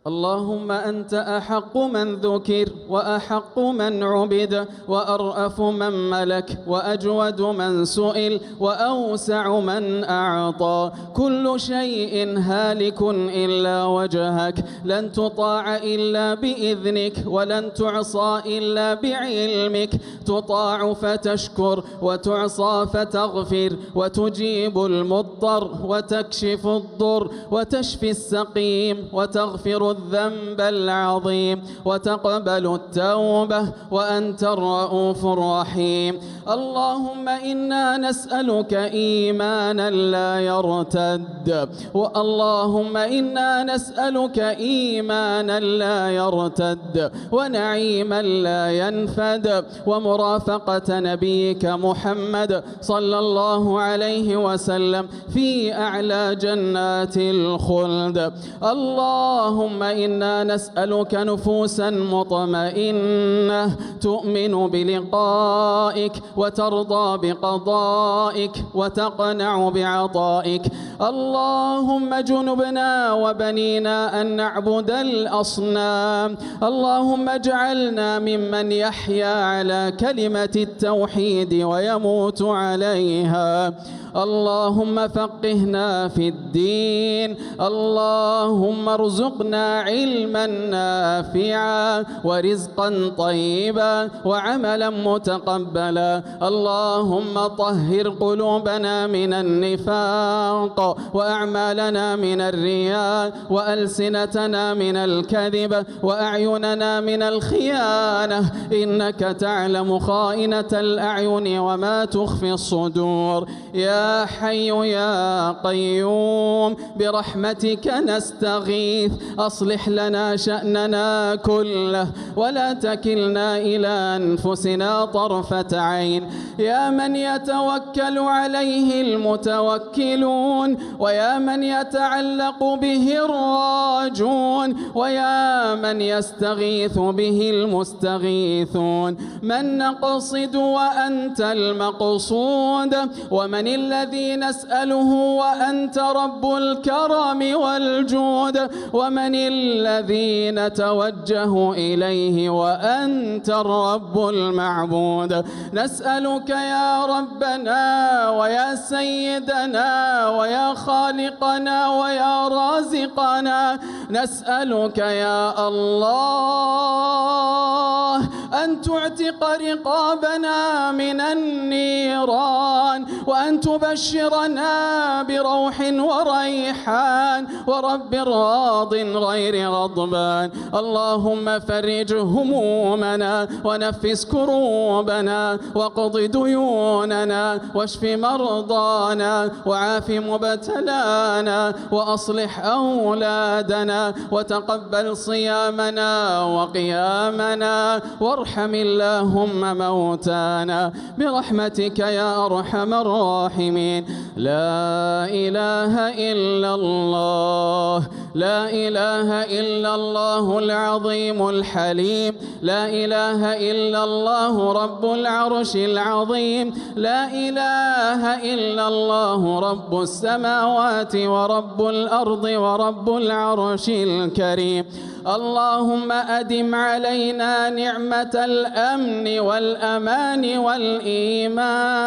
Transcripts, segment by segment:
اللهم أنت أحق من ذكر وأحق من عبد وأرأف من ملك وأجود من سئل وأوسع من أعطى. كل شيء هالك إلا وجهك، لن تطاع إلا بإذنك ولن تعصى إلا بعلمك. تطاع فتشكر وتعصى فتغفر وتجيب المضطر وتكشف الضر وتشفي السقيم وتغفر الذنب العظيم وتقبل التوبة وأنت الرؤوف الرحيم. اللهم إنا نسألك إيمانا لا يرتد، اللهم إنا نسألك إيمانا لا يرتد ونعيما لا ينفد ومرافقة نبيك محمد صلى الله عليه وسلم في أعلى جنات الخلد. اللهم إنا نسألك نفوسا مطمئنة تؤمن بلقائك وترضى بقضائك وتقنع بعطائك. اللهم جنبنا وبنينا أن نعبد الأصنام. اللهم اجعلنا ممن يحيا على كلمة التوحيد ويموت عليها. اللهم فقهنا في الدين. اللهم ارزقنا علما نافعا ورزقا طيبا وعملا متقبلا. اللهم طهر قلوبنا من النفاق وأعمالنا من الرياء وألسنتنا من الكذب وأعيننا من الخيانة، إنك تعلم خائنة الأعين وما تخفي الصدور. يا حي يا قيوم برحمتك نستغيث، أصلح لنا شأننا كله ولا تكلنا إلى أنفسنا طرفة عين. يا من يتوكل عليه المتوكلون ويا من يتعلق به الراجون ويا من يستغيث به المستغيثون. من نقصد وأنت المقصود، ومن الذي نسأله وأنت رب الكرم والجود، ومن الذي نتوجه إليه وأنت الرب المعبود. نسألك يا ربنا ويا سيدنا ويا خالقنا ويا رازقنا، نسألك يا الله أن تعتق رقابنا من النيران وأن تبشرنا بروح وريحان ورب راض غير غضبان. اللهم فرج همومنا ونفس كروبنا واقض ديوننا واشف مرضانا وعاف مبتلانا وأصلح أولادنا وتقبل صيامنا وقيامنا وارحم اللهم موتانا برحمتك يا أرحم الراحمين. لا إله إلا الله، لا إله إلا الله العظيم الحليم، لا إله إلا الله رب العرش العظيم، لا إله إلا الله رب السماوات ورب الأرض ورب العرش الكريم. اللهم أدم علينا نعمة الأمن والأمان والإيمان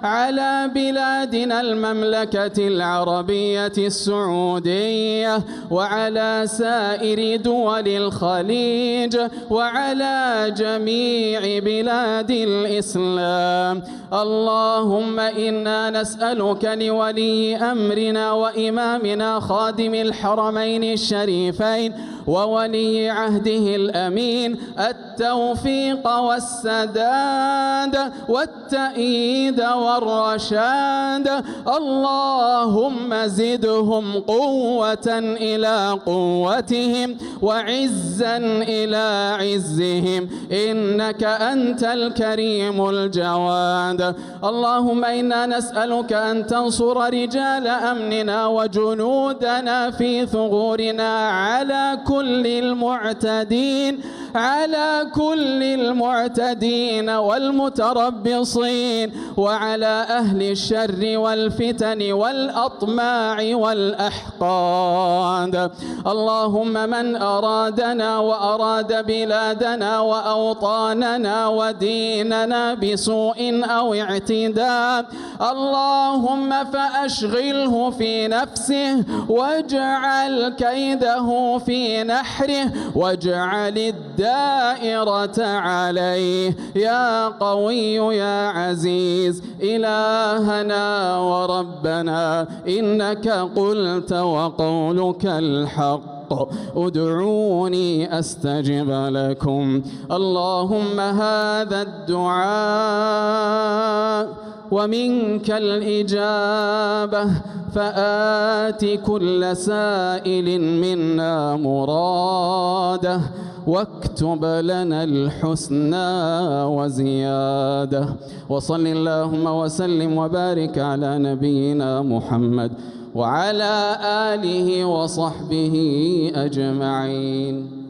على بلادنا المملكة العربية السعودية وعلى سائر دول الخليج وعلى جميع بلاد الإسلام. اللهم إنا نسألك لولي أمرنا وإمامنا خادم الحرمين الشريفين وولي عهده الأمين التوفيق والسداد والتأييد والرشاد. اللهم زدهم قوة إلى قوتهم وعزا إلى عزهم، إنك أنت الكريم الجواد. اللهم إنا نسألك أن تنصر رجال أمننا وجنودنا في ثغورنا على كل المعتدين على كل المعتدين والمتربصين وعلى أهل الشر والفتن والأطماع والأحقاد. اللهم من أرادنا وأراد بلادنا وأوطاننا وديننا بسوء أو اعتداء اللهم فأشغله في نفسه واجعل كيده في نحره واجعل الدائرة عليه يا قوي يا عزيز. إلهنا وربنا إنك قلت وقولك الحق ادعوني أستجب لكم. اللهم هذا الدعاء ومنك الإجابة فآت كل سائل منا مراده واكتب لنا الحسنى وزيادة. وصل اللهم وسلم وبارك على نبينا محمد وعلى آله وصحبه أجمعين.